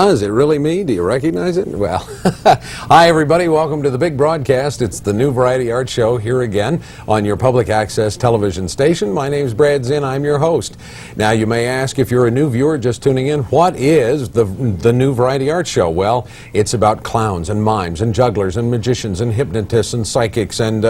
Is it really me? Do you recognize it? Well, hi everybody, welcome to the big broadcast. It's the New Variety Art Show here again on your public access television station. My name's Brad Zinn, I'm your host. Now you may ask, if you're a new viewer just tuning in, what is the New Variety Art Show? Well, it's about clowns and mimes and jugglers and magicians and hypnotists and psychics and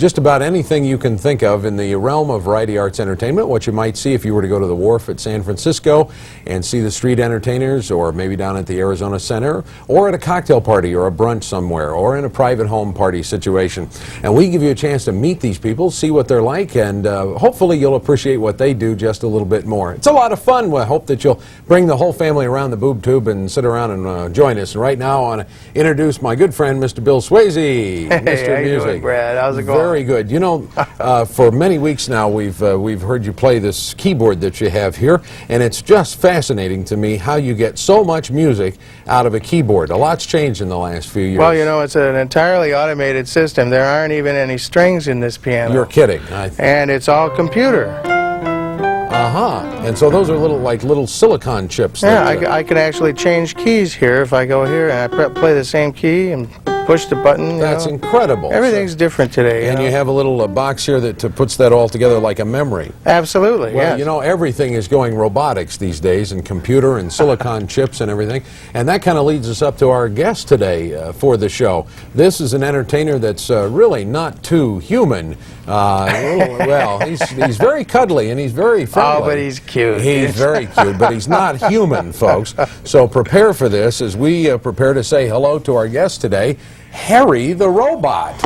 just about anything you can think of in the realm of variety arts entertainment. What you might see if you were to go to the wharf at San Francisco and see the street entertainers, or maybe down at the Arizona Center, or at a cocktail party or a brunch somewhere, or in a private home party situation. And we give you a chance to meet these people, see what they're like, and hopefully you'll appreciate what they do just a little bit more. It's a lot of fun. We hope that you'll bring the whole family around the boob tube and sit around and join us. And right now I want to introduce my good friend, Mr. Bill Swayze. Hey, Mr. how you doing, Brad? How's it going? Very good. You know, for many weeks now we've heard you play this keyboard that you have here, and it's just fascinating to me how you get so much music out of a keyboard. A lot's changed in the last few years. Well, you know, it's an entirely automated system. There aren't even any strings in this piano. You're kidding. And it's all computer. And so those are little silicon chips. Yeah, I can actually change keys here if I go here and I play the same key and push the button. That's incredible. Everything's different today. And you have a little box here that puts that all together like a memory. Absolutely, well, yes. You know, everything is going robotics these days, and computer and silicon chips and everything. And that kind of leads us up to our guest today for the show. This is an entertainer that's really not too human. Well, he's very cuddly and he's very friendly. Oh, but he's cute. He's very cute, but he's not human, folks. So prepare for this as we prepare to say hello to our guest today, Harry the Robot.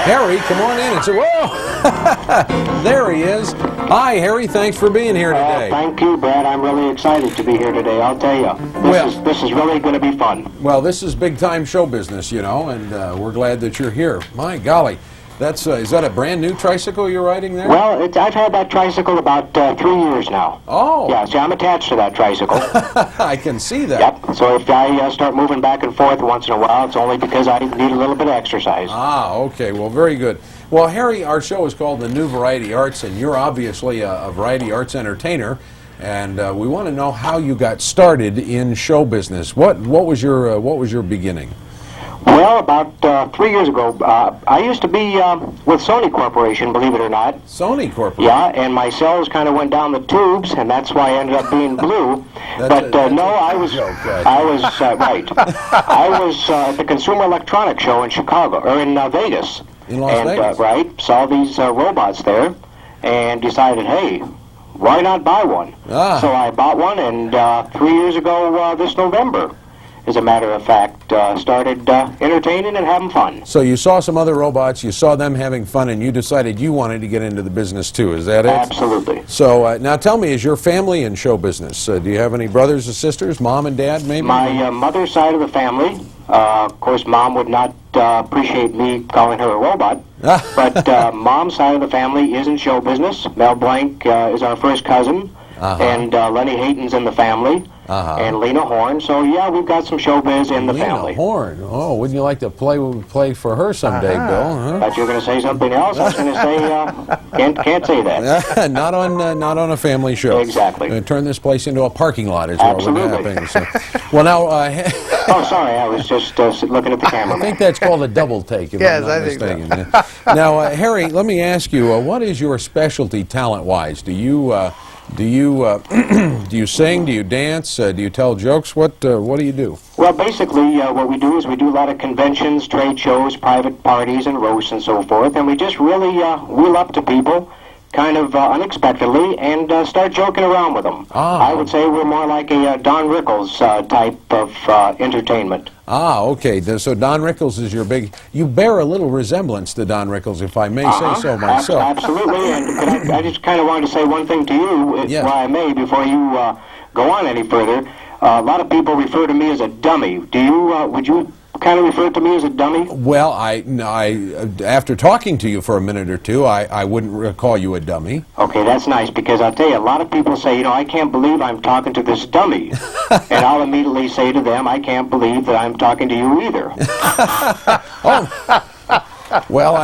Harry, come on in and say, whoa! There he is. Hi, Harry. Thanks for being here today. Thank you, Brad. I'm really excited to be here today. I'll tell you, this is really going to be fun. Well, this is big-time show business, you know, and we're glad that you're here. My golly. That's is that a brand new tricycle you're riding there? Well, I've had that tricycle about 3 years now. Oh. Yeah, see, I'm attached to that tricycle. I can see that. Yep. So if I start moving back and forth once in a while, it's only because I need a little bit of exercise. Ah, okay. Well, very good. Well, Harry, our show is called The New Variety Arts, and you're obviously a variety arts entertainer. And we want to know how you got started in show business. What was your beginning? Well, about 3 years ago, I used to be with Sony Corporation, believe it or not. Sony Corporation? Yeah, and my cells kind of went down the tubes, and that's why I ended up being blue. I was right. I was at the Consumer Electronics Show in Chicago, or in Vegas. In Las Vegas? Right, saw these robots there, and decided, hey, why not buy one? Ah. So I bought one, and 3 years ago this November, as a matter of fact, started entertaining and having fun. So you saw some other robots, you saw them having fun, and you decided you wanted to get into the business too. Is that it? Absolutely. So now tell me, is your family in show business? Do you have any brothers or sisters, mom and dad maybe? My mother's side of the family, of course, Mom would not appreciate me calling her a robot, but Mom's side of the family is in show business. Mel Blanc is our first cousin, and Lenny Hayton's in the family. And Lena Horne. So yeah, we've got some showbiz in the family. Lena Horne. Oh, wouldn't you like to play for her someday, Bill? Huh? Thought you were going to say something else. I was going to say can't say that. not on a family show. Exactly. Turn this place into a parking lot is what would happen. So, well, now. Oh, sorry. I was just looking at the camera. I think that's called a double take. If I'm not mistaken. So. Now, Harry, let me ask you, what is your specialty talent-wise? Do you sing? Do you dance? Do you tell jokes? What do you do? Well, basically, what we do is we do a lot of conventions, trade shows, private parties, and roasts and so forth, and we just really wheel up to people, kind of unexpectedly, and start joking around with them. I would say we're more like a Don Rickles type of entertainment. Ah, okay. So Don Rickles is your big... You bear a little resemblance to Don Rickles, if I may say so myself. Absolutely. And I just kind of wanted to say one thing to you, if I may, before you go on any further. A lot of people refer to me as a dummy. Would you kind of refer to me as a dummy? Well, after talking to you for a minute or two, I wouldn't call you a dummy. Okay, that's nice, because I'll tell you, a lot of people say, you know, I can't believe I'm talking to this dummy. And I'll immediately say to them, I can't believe that I'm talking to you either. Oh. Well,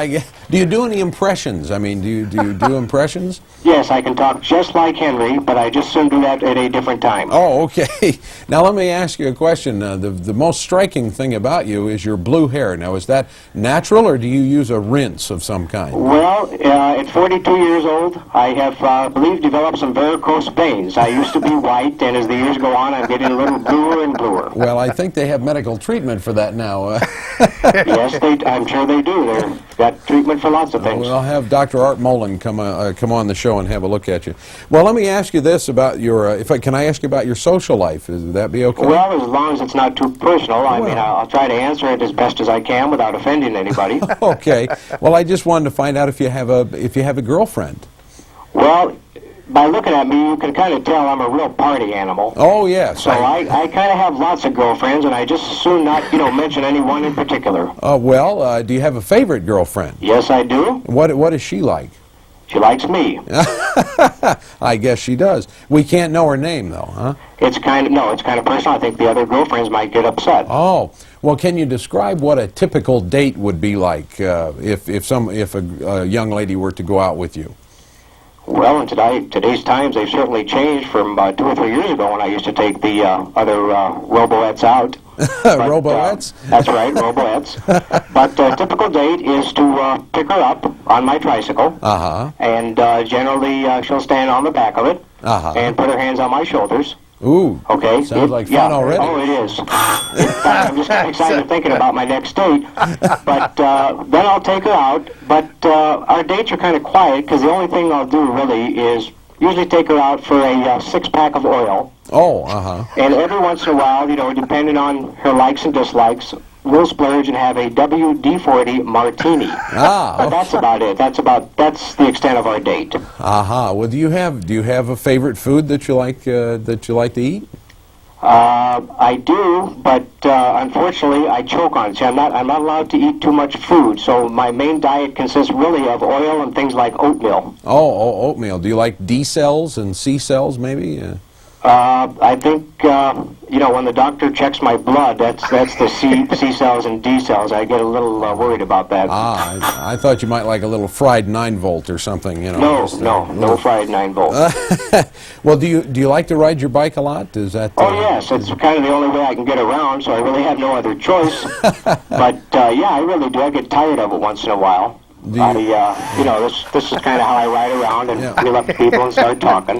Do you do any impressions? I mean, do you do impressions? Yes, I can talk just like Henry, but I just soon do that at a different time. Oh, okay. Now let me ask you a question. The most striking thing about you is your blue hair. Now, is that natural, or do you use a rinse of some kind? Well, at 42 years old, I have, I believe, developed some varicose veins. I used to be white, and as the years go on, I'm getting a little bluer and bluer. Well, I think they have medical treatment for that now. Yes, I'm sure they do. They've got treatment for lots of things. We'll have Dr. Art Mullen come on the show and have a look at you. Well, let me ask you this about your, can I ask you about your social life? Would that be okay? Well, as long as it's not too personal. I mean, I'll try to answer it as best as I can without offending anybody. Okay. Well, I just wanted to find out if you have a girlfriend. Well, by looking at me, you can kind of tell I'm a real party animal. Oh, yes. So I kind of have lots of girlfriends, and I just as soon not, mention any one in particular. Well, do you have a favorite girlfriend? Yes, I do. What is she like? She likes me. I guess she does. We can't know her name, though, huh? It's kind of personal. I think the other girlfriends might get upset. Oh, well, can you describe what a typical date would be like if a young lady were to go out with you? Well, in today's times, they've certainly changed from 2 or 3 years ago when I used to take the other roboettes out. Roboettes? That's right, roboettes. But a typical date is to pick her up on my tricycle, and generally she'll stand on the back of it and put her hands on my shoulders. Ooh, okay. Sounds like fun already. Oh, it is. In fact, I'm just excited thinking about my next date. But then I'll take her out. But our dates are kind of quiet because the only thing I'll do really is usually take her out for a 6-pack of oil. Oh, And every once in a while, depending on her likes and dislikes, we'll splurge and have a WD-40 martini. But that's about it. That's the extent of our date. Well, do you have a favorite food that you like to eat? I do, but unfortunately, I choke on it. See, I'm not allowed to eat too much food, so my main diet consists really of oil and things like oatmeal. Oh, oatmeal. Do you like D cells and C cells, maybe? I think when the doctor checks my blood, that's the C cells and D cells. I get a little worried about that. I thought you might like a little fried 9-volt or something. No fried 9-volt. Well, do you like to ride your bike a lot? Is that? Oh yes, it's kind of the only way I can get around, so I really have no other choice. But yeah, I really do. I get tired of it once in a while. This is kind of how I ride around and reel up people and start talking.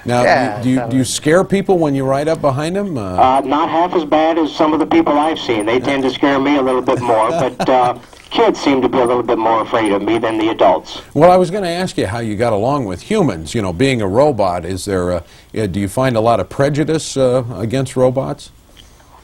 Now, do you scare people when you ride up behind them? Not half as bad as some of the people I've seen. They tend to scare me a little bit more, but kids seem to be a little bit more afraid of me than the adults. Well, I was going to ask you how you got along with humans. Being a robot, do you find a lot of prejudice against robots?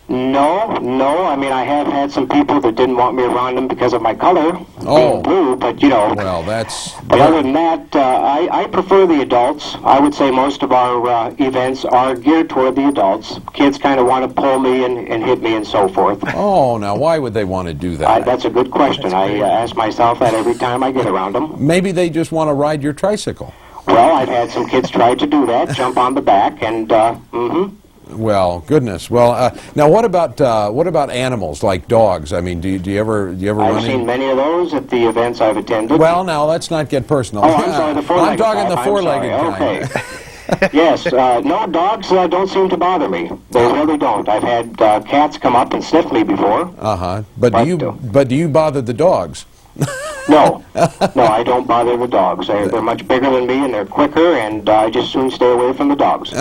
No. I mean, I have had some people that didn't want me around them because of my color, being blue, but Well, that's... But other than that, I prefer the adults. I would say most of our events are geared toward the adults. Kids kind of want to pull me and hit me and so forth. Oh, now why would they want to do that? That's a good question. I ask myself that every time I get around them. Maybe they just want to ride your tricycle. Well, I've had some kids try to do that, jump on the back, and Well, goodness. Well, now what about animals like dogs? I mean, do you ever run I've seen many of those at the events I've attended. Well, now let's not get personal. Oh, I'm sorry, the four-legged I'm talking type. the four-legged kind. Okay. Yes, no, dogs don't seem to bother me. They really don't. I've had cats come up and sniff me before. But do you bother the dogs? No, I don't bother the dogs. They're much bigger than me and they're quicker, and I just soon stay away from the dogs.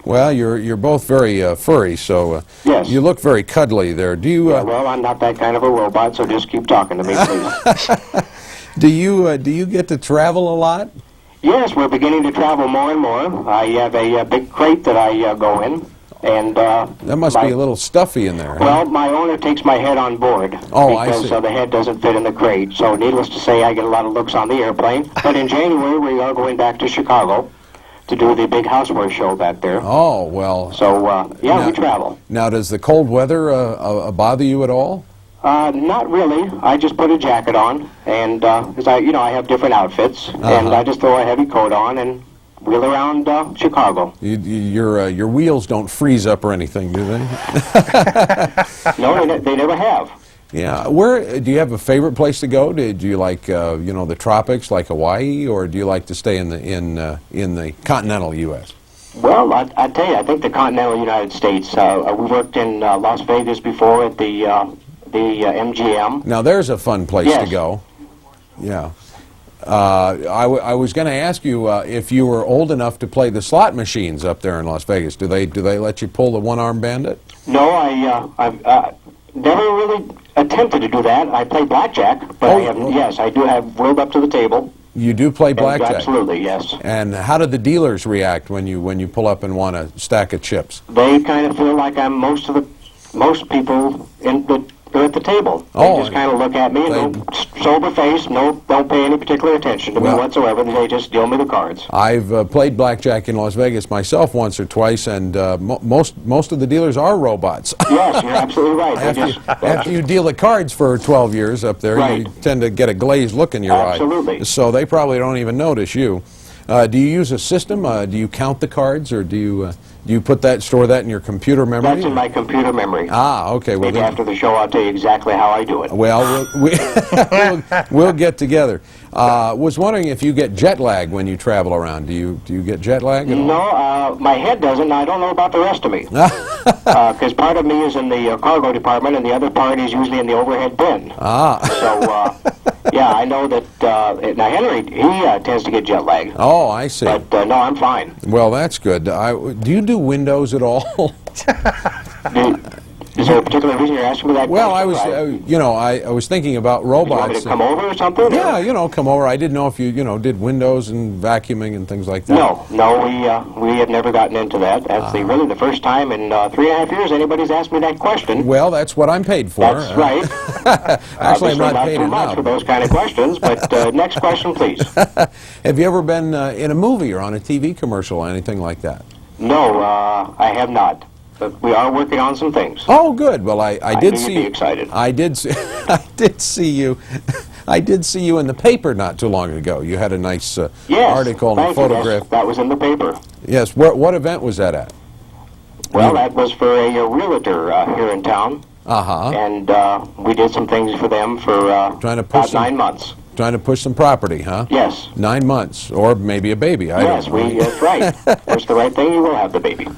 Well, you're both very furry, so yes. You look very cuddly there. Do you? Well, I'm not that kind of a robot, so just keep talking to me, please. Do you get to travel a lot? Yes, we're beginning to travel more and more. I have a big crate that I go in. And that must be a little stuffy in there. Well, my owner takes my head on board because the head doesn't fit in the crate. So needless to say, I get a lot of looks on the airplane. But in January, we are going back to Chicago to do the big houseware show back there. Oh, well. So, we travel. Now, does the cold weather bother you at all? Not really. I just put a jacket on, and because I have different outfits, and I just throw a heavy coat on and wheel around Chicago. Your wheels don't freeze up or anything, do they? No, they never have. Yeah. Where do you have a favorite place to go? Do you like you know, the tropics like Hawaii, or do you like to stay in the continental U.S.? Well, I tell you, I think the continental United States. We worked in Las Vegas before at the MGM. Now there's a fun place to go. Yeah. I was going to ask you if you were old enough to play the slot machines up there in Las Vegas. Do they let you pull the one-armed bandit? No, I've never really attempted to do that. I play blackjack, but I haven't. Yes, I do have rolled up to the table. You do play blackjack? Absolutely, yes. And how do the dealers react when you pull up and want a stack of chips? They kind of feel like I'm most people at the table. They just kind of look at me and no sober face, don't pay any particular attention to me whatsoever. They just deal me the cards. I've played blackjack in Las Vegas myself once or twice, and most of the dealers are robots. Yes, you're absolutely right. After you deal the cards for 12 years up there, you tend to get a glazed look in your eye. Absolutely. So they probably don't even notice you. Do you use a system? Do you count the cards, or do you store that in your computer memory? That's in my computer memory. Ah, okay. Well, maybe after the show, I'll tell you exactly how I do it. Well, we'll get together. Was wondering if you get jet lag when you travel around. Do you get jet lag at all? No, my head doesn't. I don't know about the rest of me. Because part of me is in the cargo department, and the other part is usually in the overhead bin. Ah. So, yeah, I know that. Now, Henry, he tends to get jet lag. Oh, I see. But no, I'm fine. Well, that's good. Do you do Windows at all? Is there a particular reason you're asking me that well, question? I was thinking about robots. You want me to come over or something? Yeah, come over. I didn't know if you did Windows and vacuuming and things like that. No, we have never gotten into that. That's really the first time in 3.5 years anybody's asked me that question. Well, that's what I'm paid for. That's right. Actually, I'm not paid too much for those kind of questions, but next question, please. Have you ever been in a movie or on a TV commercial or anything like that? No, I have not. But we are working on some things. Oh, good. Well, I did see. You'd be excited. I did see you. I did see you in the paper not too long ago. You had a nice article and photograph. Yes, that was in the paper. Yes. What event was that at? Well, that was for a realtor here in town. And we did some things for them for about 9 months. Trying to push some property, huh? Yes. 9 months, or maybe a baby. Yes, that's right. Push the right thing, you will have the baby.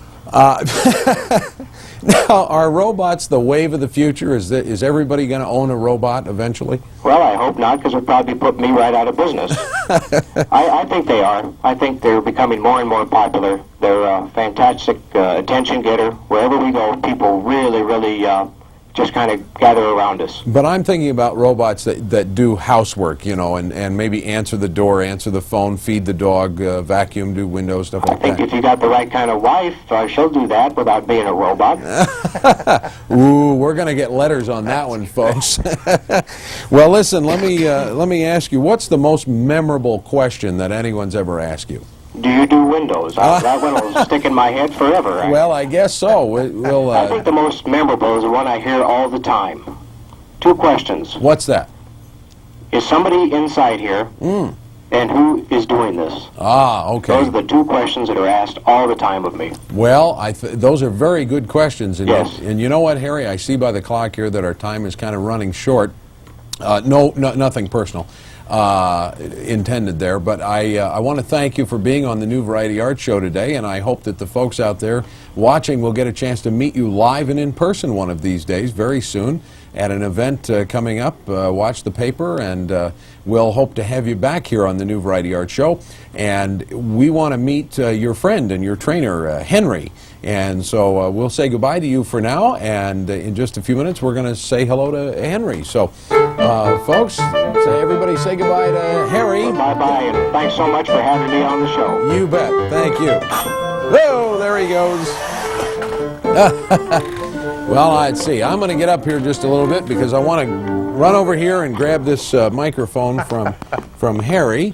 Now, are robots the wave of the future? Is everybody going to own a robot eventually? Well, I hope not, because it would probably put me right out of business. I think they are. I think they're becoming more and more popular. They're a fantastic attention getter. Wherever we go, people really, really just kind of gather around us. But I'm thinking about robots that do housework, and maybe answer the door, answer the phone, feed the dog, vacuum, do windows, stuff like that. I think if you got the right kind of wife, she'll do that without being a robot. Ooh, we're going to get letters on that one, folks. Well, listen, let me ask you, what's the most memorable question that anyone's ever asked you? Do you do Windows? That one will stick in my head forever. Well, I guess so. I think the most memorable is the one I hear all the time. 2 questions. What's that? Is somebody inside here? And who is doing this? Ah, okay. Those are the 2 questions that are asked all the time of me. Well, those are very good questions. And yes. And you know what, Harry? I see by the clock here that our time is kind of running short. Nothing personal intended there, but I want to thank you for being on the New Variety Art Show today, and I hope that the folks out there watching will get a chance to meet you live and in person one of these days, very soon, at an event coming up. Watch the paper, and we'll hope to have you back here on the New Variety Art Show. And we want to meet your friend and your trainer, Henry. And so we'll say goodbye to you for now, and in just a few minutes we're going to say hello to Henry. So, folks, everybody say goodbye to Harry. Bye-bye, and thanks so much for having me on the show. You bet. Thank you. Oh, there he goes. Well, let's see. I'm going to get up here just a little bit because I want to run over here and grab this microphone from Harry.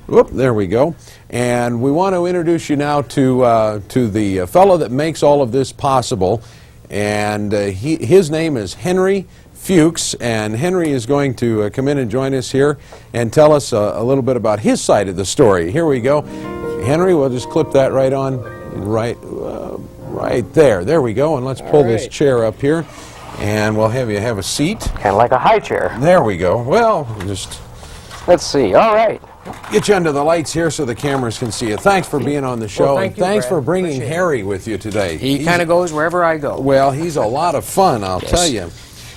Whoop, there we go. And we want to introduce you now to the fellow that makes all of this possible. And his name is Henry Fuchs. And Henry is going to come in and join us here and tell us a little bit about his side of the story. Here we go. Henry, we'll just clip that right on, right there. There we go. And let's pull this chair up here. And we'll have you have a seat. Kind of like a high chair. There we go. Well, just Let's see. All right. get you under the lights here so the cameras can see you. Thanks for being on the show. Well, thank and you, thanks Brad. for bringing Appreciate it. Harry with you today. He kind of goes wherever I go. Well, he's a lot of fun, I'll tell you.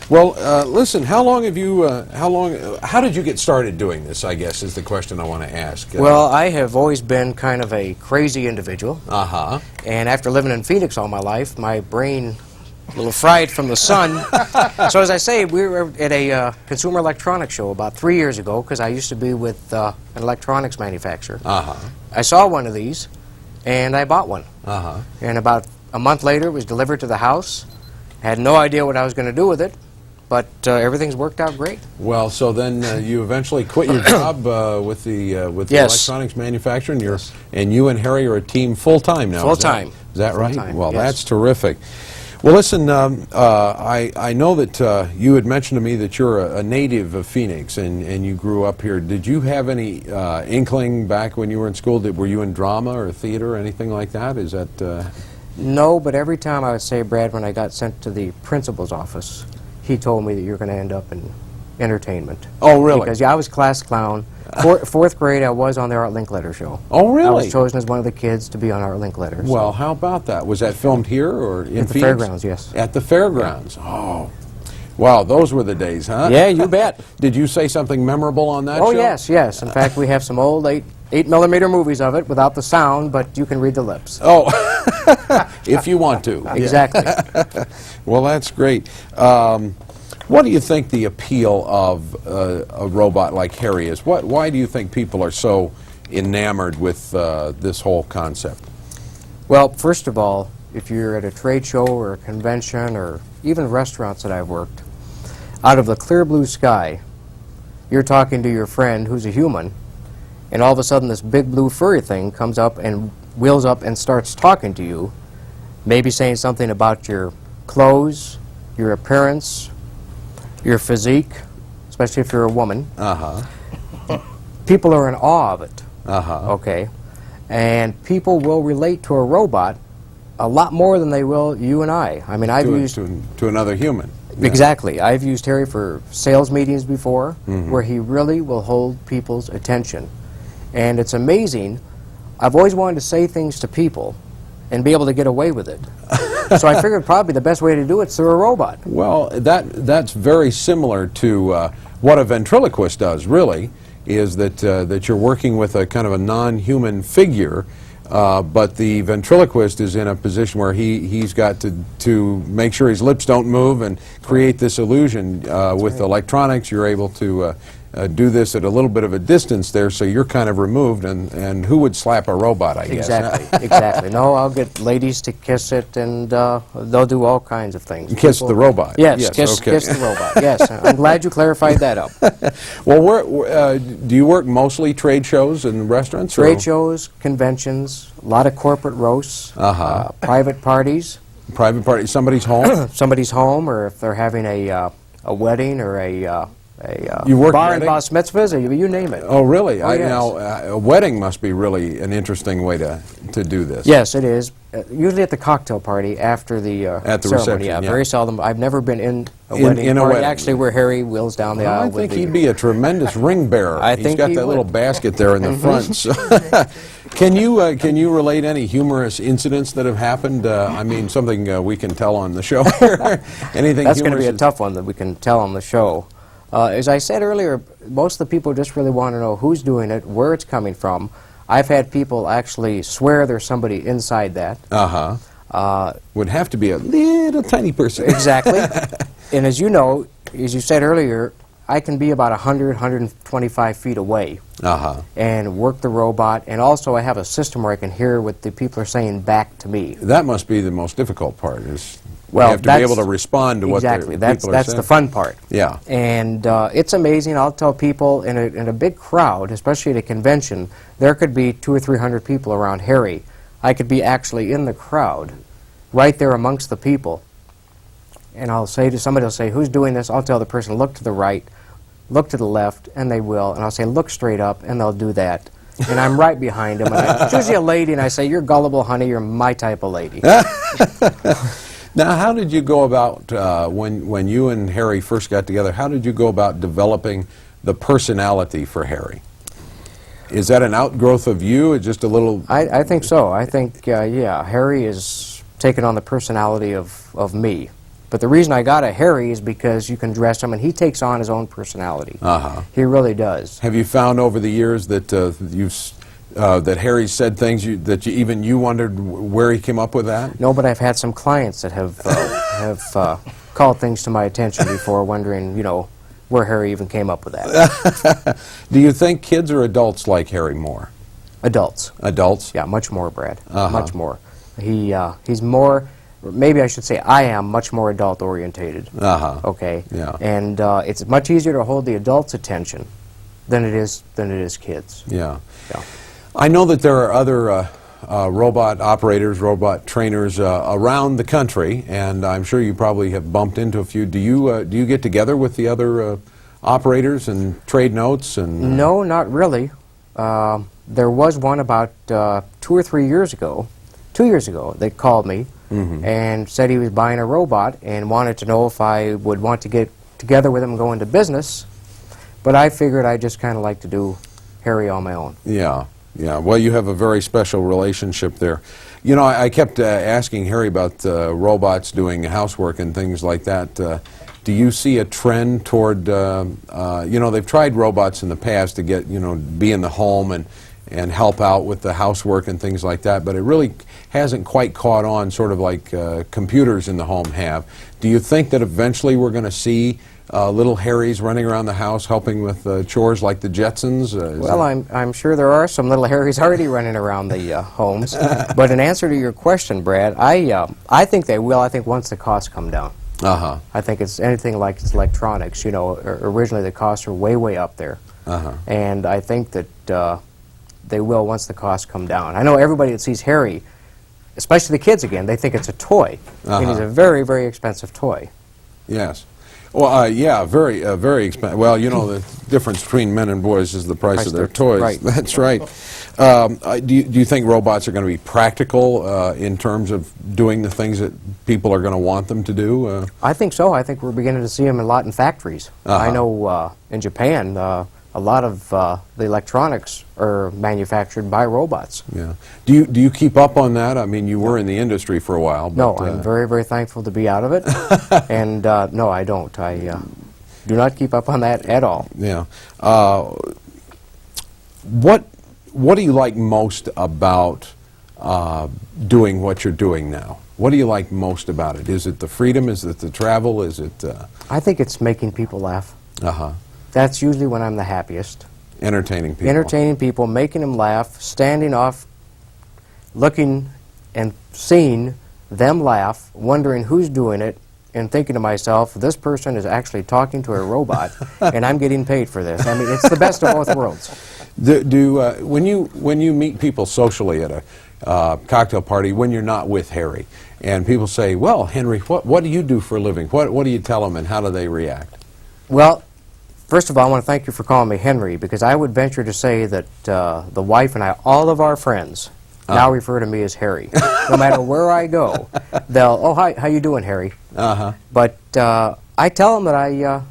Well, listen, how long have you, how did you get started doing this, I guess, is the question I want to ask. Well, I have always been kind of a crazy individual. Uh-huh. And after living in Phoenix all my life, my brain a little fried from the sun. So as I say, we were at a consumer electronics show about 3 years ago, because I used to be with an electronics manufacturer. Uh-huh. I saw one of these, and I bought one. Uh-huh. And about a month later, it was delivered to the house. Had no idea what I was going to do with it, but everything's worked out great. Well, so then you eventually quit your job with the Yes. electronics manufacturer, and you and Harry are a team full-time now. Full-time. Is that right? Full-time, Well, yes. that's terrific. Well, listen, I know that you had mentioned to me that you're a native of Phoenix and you grew up here. Did you have any inkling back when you were in school? Were you in drama or theater or anything like that? Is that... No, but every time I would say, Brad, when I got sent to the principal's office, he told me that you're going to end up in entertainment. Oh, really? Because yeah, I was class clown. Fourth grade, I was on the Art Linkletter show. Oh, really? I was chosen as one of the kids to be on Art Linkletter. Well, how about that? Was that filmed here or in At the Phoenix? fairgrounds, yes. At the fairgrounds. Oh. Wow, those were the days, huh? Yeah, you bet. Did you say something memorable on that show? Oh, yes, yes. In fact, we have some old 8mm movies of it without the sound, but you can read the lips. Oh, if you want to. Exactly. Well, that's great. What do you think the appeal of a robot like Harry is? Why do you think people are so enamored with this whole concept? Well, first of all, if you're at a trade show or a convention or even restaurants that I've worked, out of the clear blue sky, you're talking to your friend who's a human, and all of a sudden this big blue furry thing comes up and wheels up and starts talking to you, maybe saying something about your clothes, your appearance, your physique, especially if you're a woman. Uh-huh. People are in awe of it. Uh-huh. Okay? And people will relate to a robot a lot more than they will you and I. I mean, I've used... To another human. Yeah. Exactly. I've used Harry for sales meetings before, where he really will hold people's attention. And it's amazing. I've always wanted to say things to people and be able to get away with it. So I figured probably the best way to do it is through a robot. Well, that's very similar to what a ventriloquist does, really, is that you're working with a kind of a non-human figure, but the ventriloquist is in a position where he's got to make sure his lips don't move and create this illusion. With electronics, you're able to do this at a little bit of a distance there, so you're kind of removed, and who would slap a robot, I guess? Exactly, exactly. No, I'll get ladies to kiss it, and they'll do all kinds of things. Kiss the robot? Yes, okay. kiss the robot, yes. I'm glad you clarified that up. Well, do you work mostly trade shows and restaurants? Trade shows, conventions, a lot of corporate roasts, private parties. Private party, somebody's home? Somebody's home, or if they're having a wedding or a You work bar and weddings? bar mitzvahs, or you name it. Oh, really? Oh, yes. Now, a wedding must be really an interesting way to do this. Yes, it is. Usually at the cocktail party after the, At the ceremony. reception, Yeah, yeah. very seldom. I've never been in a In wedding a party, wedding. actually, where Harry wheels down the Well, aisle I with think the... he'd be a tremendous ring bearer. I He's think got he that little would. basket there in the front. So can you relate any humorous incidents that have happened? I mean, something we can tell on the show here. Anything That's going to be a humorous? tough one that we can tell on the show. As I said earlier, most of the people just really want to know who's doing it, where it's coming from. I've had people actually swear there's somebody inside that. Would have to be a little tiny person. Exactly. And as you know, as you said earlier, I can be about 100, 125 feet away and work the robot. And also I have a system where I can hear what the people are saying back to me. That must be the most difficult part, is Well, you have to be able to respond to what the exactly. people are saying. That's the fun part. Yeah. And it's amazing. I'll tell people in a big crowd, especially at a convention, there could be 200 or 300 people around Harry. I could be actually in the crowd, right there amongst the people. And I'll say to somebody, will say, who's doing this? I'll tell the person, look to the right, look to the left, and they will. And I'll say, look straight up, and they'll do that. And I'm right behind them. And it's usually a lady, and I say, you're gullible, honey, you're my type of lady. Now, how did you go about, when you and Harry first got together, how did you go about developing the personality for Harry? Is that an outgrowth of you, just a little... I think so. I think, yeah, Harry is taking on the personality of me. But the reason I got a Harry is because you can dress him, and he takes on his own personality. He really does. Have you found over the years that that Harry said things that even you wondered where he came up with that? No, but I've had some clients that have called things to my attention before, wondering, you know, where Harry even came up with that. Do you think kids or adults like Harry more? Adults. Adults? Yeah, much more, Brad. Much more. He's more, maybe I should say I am much more adult orientated. Okay? Yeah. And it's much easier to hold the adults' attention than it is kids. Yeah. Yeah. I know that there are other robot operators, robot trainers around the country, and I'm sure you probably have bumped into a few. Do you get together with the other operators and trade notes? And No, not really. There was one about 2 or 3 years ago. 2 years ago, they called me and said he was buying a robot and wanted to know if I would want to get together with him and go into business. But I figured I'd just kind of like to do Harry on my own. Yeah. Yeah, well, you have a very special relationship there. You know, I kept asking Harry about robots doing housework and things like that. Do you see a trend toward, you know, they've tried robots in the past to get, you know, be in the home and help out with the housework and things like that, but it really hasn't quite caught on, sort of like computers in the home have. Do you think that eventually we're going to see little Harrys running around the house helping with chores like the Jetsons? Well, I'm sure there are some little Harrys already running around the homes. But in answer to your question, Brad, I think they will. I think once the costs come down. I think it's anything like it's electronics. You know, originally the costs are way, way up there. And I think that they will once the costs come down. I know everybody that sees Harry, especially the kids again, they think it's a toy. And he's a very, very expensive toy. Yes. Well, yeah, very expensive. Well, you know, the difference between men and boys is the price of their toys. Right. That's right. Do you think robots are going to be practical in terms of doing the things that people are going to want them to do? I think so. I think we're beginning to see them a lot in factories. I know in Japan, a lot of the electronics are manufactured by robots. Yeah. Do you keep up on that? I mean, you were in the industry for a while. But, no, I'm very, very thankful to be out of it. And no, I don't. I do not keep up on that at all. Yeah. What do you like most about doing what you're doing now? What do you like most about it? Is it the freedom? Is it the travel? Is it? I think it's making people laugh. That's usually when I'm the happiest. Entertaining people. Entertaining people, making them laugh, standing off, looking and seeing them laugh, wondering who's doing it, and thinking to myself, this person is actually talking to a robot, and I'm getting paid for this. I mean, it's the best of both worlds. When you meet people socially at a cocktail party, when you're not with Harry, and people say, well, Henry, what do you do for a living? What do you tell them, and how do they react? Well, first of all, I want to thank you for calling me Henry, because I would venture to say that the wife and I, all of our friends, now refer to me as Harry. No matter where I go, they'll, oh, hi, how you doing, Harry? But I tell them that I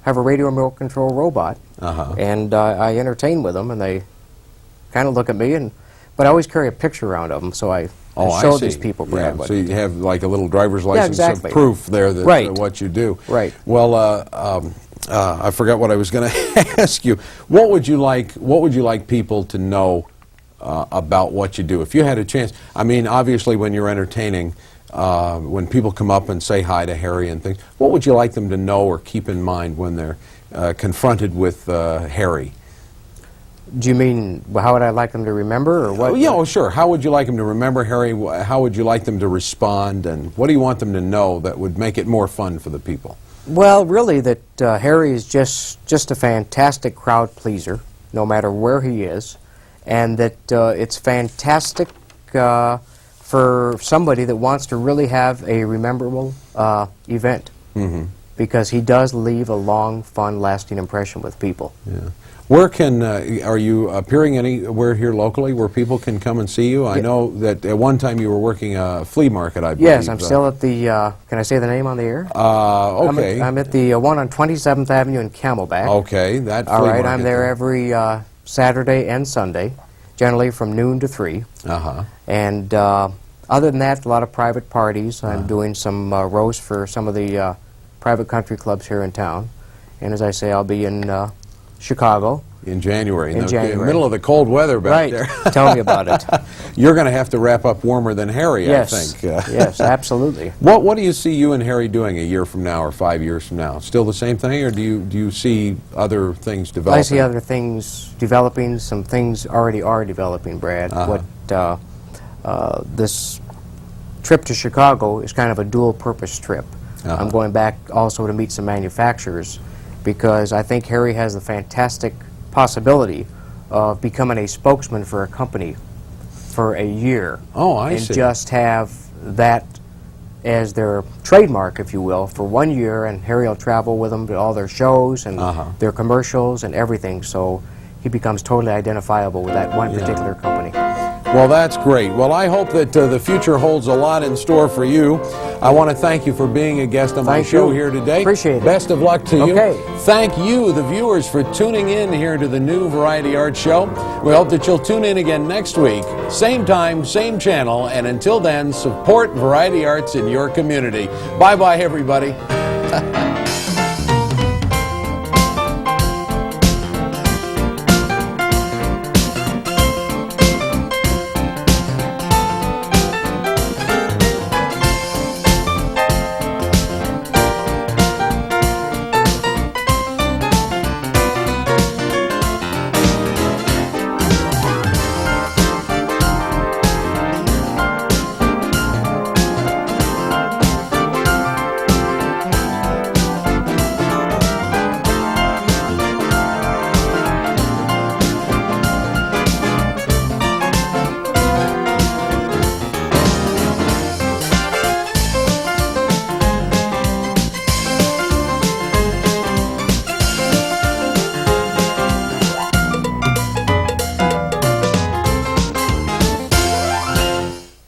have a radio remote control robot, and I entertain with them, and they kind of look at me, but I always carry a picture around of them, so I show these people, Brad. Yeah, so you have like a little driver's license of proof there that what you do. Right. Well, I forgot what I was going to ask you. What would you like people to know about what you do? If you had a chance, I mean, obviously when you're entertaining, when people come up and say hi to Harry and things, what would you like them to know or keep in mind when they're confronted with Harry? Do you mean, how would I like them to remember, or what? Yeah, well, sure. How would you like them to remember Harry? How would you like them to respond? And what do you want them to know that would make it more fun for the people? Well, really, that Harry is just a fantastic crowd pleaser, no matter where he is, and that it's fantastic for somebody that wants to really have a memorable event, because he does leave a long, fun, lasting impression with people. Yeah. Where can, are you appearing anywhere here locally where people can come and see you? I know that at one time you were working a flea market, I believe. Yes, I'm still at the, can I say the name on the air? Okay. I'm at the one on 27th Avenue in Camelback. Okay, that flea All right, market I'm there every Saturday and Sunday, generally from noon to 3. Uh-huh. And other than that, a lot of private parties. I'm doing some roasts for some of the private country clubs here in town. And as I say, I'll be in Chicago. In January. In January. Middle of the cold weather back there. Right. Tell me about it. You're going to have to wrap up warmer than Harry, Yes. I think. Yes, absolutely. What do you see you and Harry doing a year from now or 5 years from now? Still the same thing, or do you see other things developing? I see other things developing. Some things already are developing, Brad. This trip to Chicago is kind of a dual-purpose trip. I'm going back also to meet some manufacturers because I think Harry has the fantastic possibility of becoming a spokesman for a company for a year. Oh, I see. And just have that as their trademark, if you will, for 1 year, and Harry will travel with them to all their shows and their commercials and everything, so he becomes totally identifiable with that one particular company. Well, that's great. Well, I hope that the future holds a lot in store for you. I want to thank you for being a guest on my show here today. Appreciate it. Best of luck to you. Okay. Thank you, the viewers, for tuning in here to the new Variety Art Show. We hope that you'll tune in again next week. Same time, same channel, and until then, support Variety Arts in your community. Bye-bye, everybody.